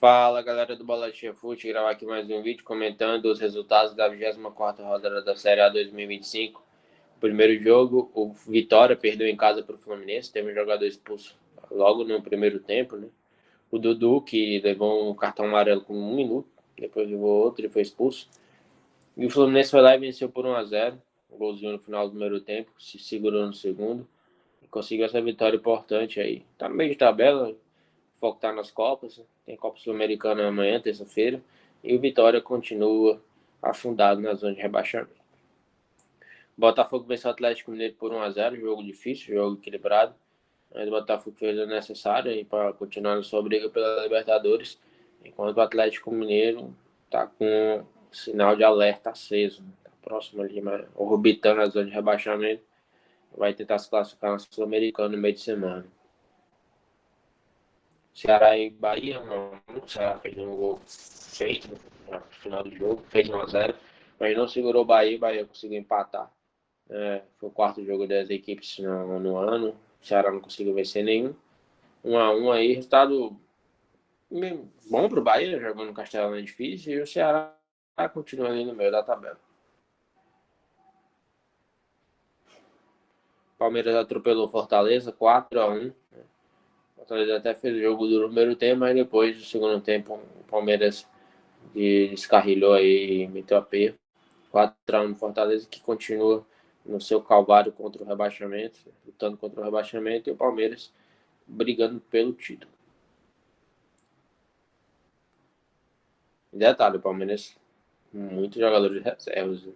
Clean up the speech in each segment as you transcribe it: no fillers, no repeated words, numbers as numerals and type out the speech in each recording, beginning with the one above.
Fala, galera do Bolotinha Fute, gravar aqui mais um vídeo comentando os resultados da 24ª rodada da Série A 2025. Primeiro jogo, o Vitória perdeu em casa para o Fluminense, teve um jogador expulso logo no primeiro tempo, né? O Dudu, que levou um cartão amarelo com 1 minuto, depois levou outro e foi expulso. E o Fluminense foi lá e venceu por 1-0, um golzinho no final do primeiro tempo, se segurou no segundo e conseguiu essa vitória importante aí. Tá no meio de tabela, foco tá nas Copas, tem Copa Sul-Americana amanhã, terça-feira, e o Vitória continua afundado na zona de rebaixamento. Botafogo venceu o Atlético Mineiro por 1-0, jogo difícil, jogo equilibrado, mas o Botafogo fez o necessário para continuar na sua briga pela Libertadores, enquanto o Atlético Mineiro tá com sinal de alerta aceso, tá próximo ali, mas orbitando a zona de rebaixamento, vai tentar se classificar na Sul-Americana no meio de semana. Ceará e Bahia, o Ceará fez um gol feito no final do jogo, fez 1-0, mas não segurou o Bahia conseguiu empatar. Foi o quarto jogo das equipes no ano, o Ceará não conseguiu vencer nenhum. 1-1 aí, resultado bom pro Bahia, jogando no Castelão é difícil, e o Ceará continua ali no meio da tabela. Palmeiras atropelou Fortaleza, 4-1. Fortaleza até fez o jogo do primeiro tempo, mas depois do segundo tempo o Palmeiras descarrilhou aí e meteu a perna. 4-1 no Fortaleza, que continua no seu calvário contra o rebaixamento, lutando contra o rebaixamento, e o Palmeiras brigando pelo título. E detalhe, o Palmeiras muitos jogadores de reservas.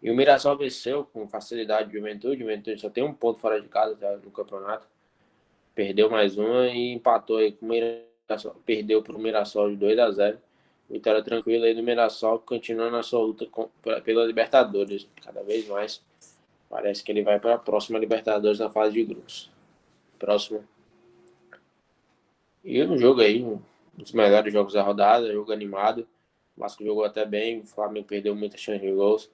E o Mirassol venceu com facilidade o Juventude. O Juventude só tem um ponto fora de casa no campeonato. Perdeu mais uma e empatou aí com o Mirassol. Perdeu para o Mirassol de 2-0. Vitória tranquila aí do Mirassol, continuando a sua luta pela Libertadores. Cada vez mais parece que ele vai para a próxima Libertadores na fase de grupos. Próximo. E um jogo aí, um dos melhores jogos da rodada, jogo animado. O Vasco jogou até bem, o Flamengo perdeu muita chance de gols.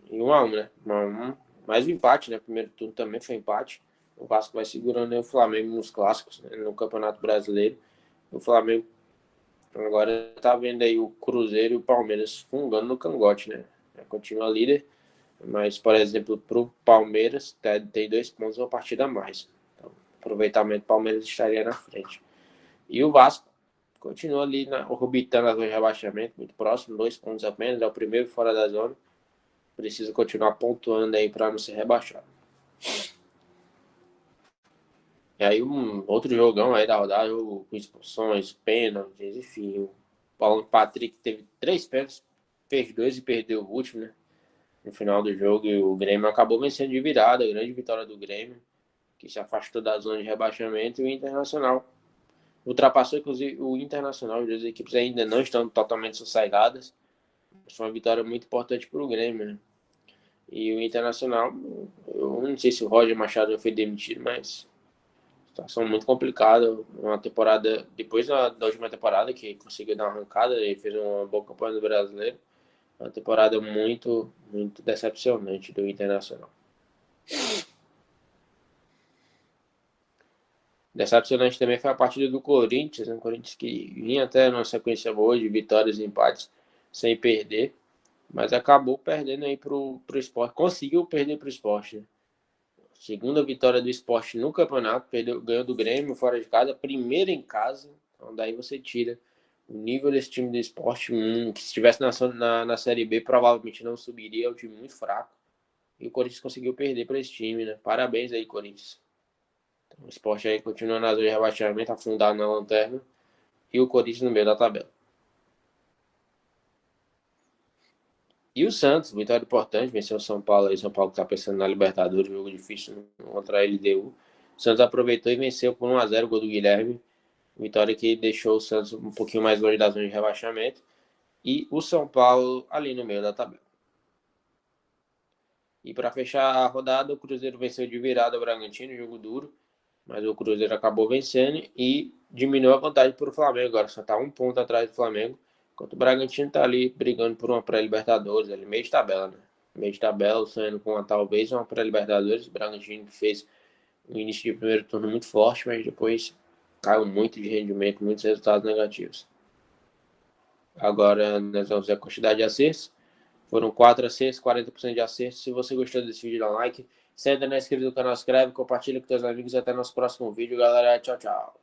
E 1-1, né? 1-1. Mais um empate, né? Primeiro turno também foi empate. O Vasco vai segurando aí o Flamengo nos clássicos, né? No Campeonato Brasileiro. O Flamengo agora tá vendo aí o Cruzeiro e o Palmeiras fungando no cangote, né? Continua líder, mas, por exemplo, pro Palmeiras tem 2 pontos, uma partida a mais. Então, aproveitamento, o Palmeiras estaria na frente. E o Vasco continua ali orbitando a zona de rebaixamento, muito próximo, 2 pontos apenas, é o primeiro fora da zona. Precisa continuar pontuando aí para não ser rebaixado. E aí um outro jogão aí da rodada, jogo com expulsões, pênaltis, enfim. O Paulo Patrick teve 3 pênaltis, fez 2 e perdeu o último, né? No final do jogo, e o Grêmio acabou vencendo de virada, grande vitória do Grêmio, que se afastou da zona de rebaixamento, e o Internacional ultrapassou, inclusive, o Internacional. As duas equipes ainda não estão totalmente sossegadas. Foi uma vitória muito importante para o Grêmio, né? E o Internacional, eu não sei se o Roger Machado foi demitido, mas situação muito complicada. Uma temporada, depois da última temporada, que conseguiu dar uma arrancada e fez uma boa campanha no Brasileiro, uma temporada muito, muito decepcionante do Internacional. Decepcionante também foi a partida do Corinthians, né? O Corinthians que vinha até numa sequência boa de vitórias e empates sem perder, mas acabou perdendo aí pro Sport. Conseguiu perder pro Sport, né? Segunda vitória do Sport no campeonato, ganhou do Grêmio fora de casa, primeira em casa. Então daí você tira o nível desse time do Sport, que se estivesse na Série B provavelmente não subiria, é um time muito fraco. E o Corinthians conseguiu perder para esse time, né? Parabéns aí, Corinthians. Então, o Sport aí continua na zona de rebaixamento, afundado na lanterna, e o Corinthians no meio da tabela. E o Santos, vitória importante, venceu o São Paulo aí. São Paulo que tá pensando na Libertadores, jogo difícil contra a LDU. O Santos aproveitou e venceu por 1-0 o gol do Guilherme. Vitória que deixou o Santos um pouquinho mais longe da zona de rebaixamento. E o São Paulo ali no meio da tabela. E para fechar a rodada, o Cruzeiro venceu de virada o Bragantino, jogo duro. Mas o Cruzeiro acabou vencendo e diminuiu a vantagem para o Flamengo. Agora só está 1 ponto atrás do Flamengo. Enquanto o Bragantino está ali brigando por uma pré-Libertadores, ali meio de tabela, né? Meio de tabela, sonhando com talvez uma pré-Libertadores. O Bragantino fez um início de primeiro turno muito forte, mas depois Caiu muito de rendimento, muitos resultados negativos. Agora nós vamos ver a quantidade de acertos. Foram 4 acertos, 40% de acertos. Se você gostou desse vídeo, dá um like. Se ainda não é inscrito no canal, inscreve, compartilha com seus amigos. Até nosso próximo vídeo, galera. Tchau, tchau.